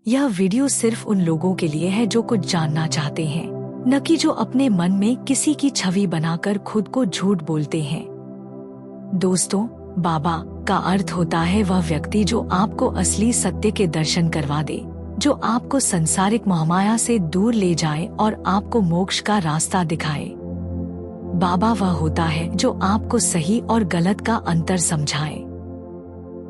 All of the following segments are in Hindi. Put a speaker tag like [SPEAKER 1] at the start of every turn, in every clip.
[SPEAKER 1] यह वीडियो सिर्फ उन लोगों के लिए है जो कुछ जानना चाहते हैं, न कि जो अपने मन में किसी की छवि बनाकर खुद को झूठ बोलते हैं। दोस्तों, बाबा का अर्थ होता है वह व्यक्ति जो आपको असली सत्य के दर्शन करवा दे, जो आपको संसारिक मोहमाया से दूर ले जाए और आपको मोक्ष का रास्ता दिखाए। बाबा वह होता है जो आपको सही और गलत का अंतर समझाए।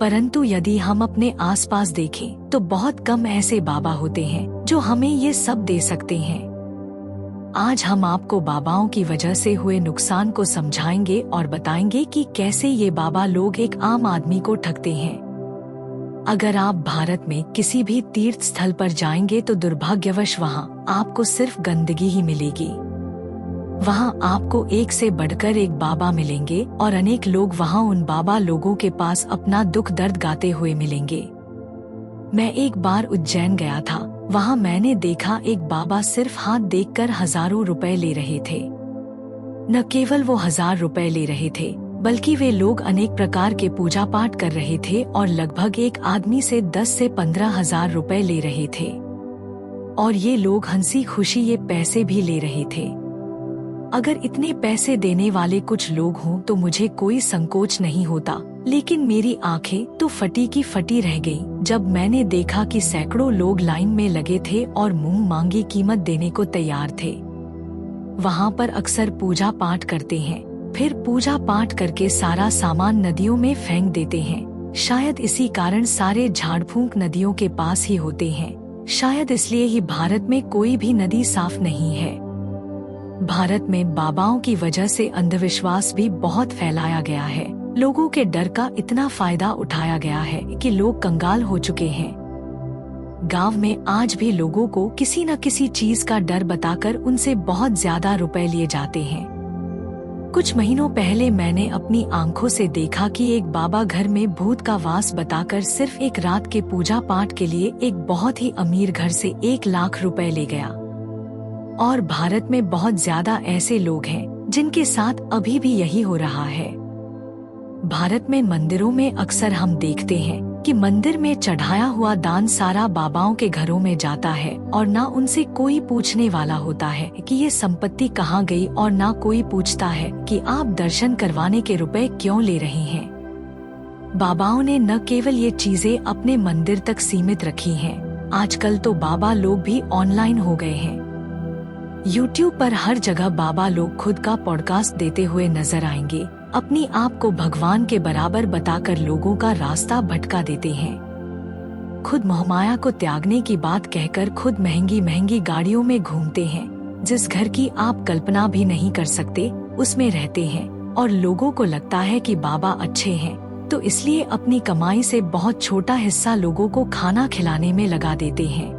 [SPEAKER 1] परंतु यदि हम अपने आसपास देखें तो बहुत कम ऐसे बाबा होते हैं जो हमें ये सब दे सकते हैं। आज हम आपको बाबाओं की वजह से हुए नुकसान को समझाएंगे और बताएंगे कि कैसे ये बाबा लोग एक आम आदमी को ठगते हैं। अगर आप भारत में किसी भी तीर्थ स्थल पर जाएंगे तो दुर्भाग्यवश वहाँ आपको सिर्फ गंदगी ही मिलेगी। वहाँ आपको एक से बढ़कर एक बाबा मिलेंगे और अनेक लोग वहाँ उन बाबा लोगों के पास अपना दुख दर्द गाते हुए मिलेंगे। मैं एक बार उज्जैन गया था। वहाँ मैंने देखा एक बाबा सिर्फ हाथ देखकर हजारों रुपए ले रहे थे। न केवल वो 1000 रुपए ले रहे थे, बल्कि वे लोग अनेक प्रकार के पूजा पाठ कर रहे थे और लगभग एक आदमी से 10 से 15 हजार रुपए ले रहे थे। और ये लोग हंसी खुशी ये पैसे भी ले रहे थे। अगर इतने पैसे देने वाले कुछ लोग हों तो मुझे कोई संकोच नहीं होता, लेकिन मेरी आंखें तो फटी की फटी रह गईं जब मैंने देखा कि सैकड़ों लोग लाइन में लगे थे और मुंह मांगी कीमत देने को तैयार थे। वहाँ पर अक्सर पूजा पाठ करते हैं, फिर पूजा पाठ करके सारा सामान नदियों में फेंक देते हैं। शायद इसी कारण सारे झाड़ फूंक नदियों के पास ही होते हैं। शायद इसलिए ही भारत में कोई भी नदी साफ नहीं है। भारत में बाबाओं की वजह से अंधविश्वास भी बहुत फैलाया गया है। लोगों के डर का इतना फायदा उठाया गया है कि लोग कंगाल हो चुके हैं। गांव में आज भी लोगों को किसी न किसी चीज का डर बताकर उनसे बहुत ज्यादा रुपए लिए जाते हैं। कुछ महीनों पहले मैंने अपनी आंखों से देखा कि एक बाबा घर में भूत का वास बताकर सिर्फ एक रात के पूजा पाठ के लिए एक बहुत ही अमीर घर से 1 लाख रुपए ले गया। और भारत में बहुत ज्यादा ऐसे लोग हैं जिनके साथ अभी भी यही हो रहा है। भारत में मंदिरों में अक्सर हम देखते हैं कि मंदिर में चढ़ाया हुआ दान सारा बाबाओं के घरों में जाता है और ना उनसे कोई पूछने वाला होता है कि ये संपत्ति कहाँ गई, और ना कोई पूछता है कि आप दर्शन करवाने के रुपए क्यों ले रहे हैं। बाबाओं ने न केवल ये चीजें अपने मंदिर तक सीमित रखी हैं, आजकल तो बाबा लोग भी ऑनलाइन हो गए हैं। YouTube पर हर जगह बाबा लोग खुद का पॉडकास्ट देते हुए नजर आएंगे। अपनी आप को भगवान के बराबर बताकर लोगों का रास्ता भटका देते हैं। खुद मोहमाया को त्यागने की बात कहकर खुद महंगी महंगी गाड़ियों में घूमते हैं। जिस घर की आप कल्पना भी नहीं कर सकते उसमें रहते हैं, और लोगों को लगता है कि बाबा अच्छे हैं, तो इसलिए अपनी कमाई से बहुत छोटा हिस्सा लोगों को खाना खिलाने में लगा देते हैं।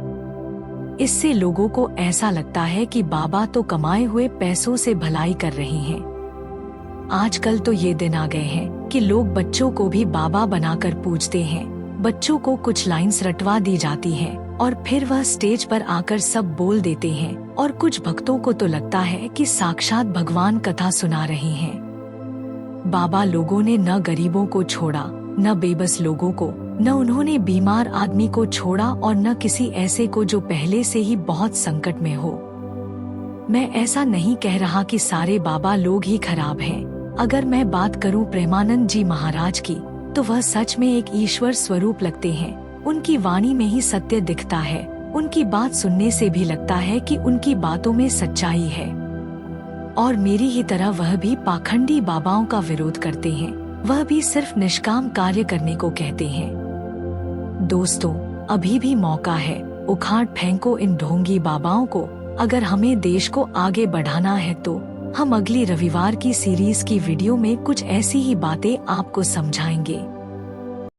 [SPEAKER 1] इससे लोगों को ऐसा लगता है कि बाबा तो कमाए हुए पैसों से भलाई कर रहे हैं। आजकल तो ये दिन आ गए हैं कि लोग बच्चों को भी बाबा बनाकर पूजते हैं। बच्चों को कुछ लाइंस रटवा दी जाती हैं और फिर वह स्टेज पर आकर सब बोल देते हैं, और कुछ भक्तों को तो लगता है कि साक्षात भगवान कथा सुना रहे हैं। बाबा लोगों ने न गरीबों को छोड़ा, न बेबस लोगों को, न उन्होंने बीमार आदमी को छोड़ा, और न किसी ऐसे को जो पहले से ही बहुत संकट में हो। मैं ऐसा नहीं कह रहा कि सारे बाबा लोग ही खराब हैं। अगर मैं बात करूं प्रेमानंद जी महाराज की, तो वह सच में एक ईश्वर स्वरूप लगते हैं। उनकी वाणी में ही सत्य दिखता है। उनकी बात सुनने से भी लगता है कि उनकी बातों में सच्चाई है। और मेरी ही तरह वह भी पाखंडी बाबाओं का विरोध करते हैं। वह भी सिर्फ निष्काम कार्य करने को कहते हैं। दोस्तों, अभी भी मौका है, उखाड़ फेंको इन ढोंगी बाबाओं को। अगर हमें देश को आगे बढ़ाना है तो हम अगली रविवार की सीरीज की वीडियो में कुछ ऐसी ही बातें आपको समझाएंगे।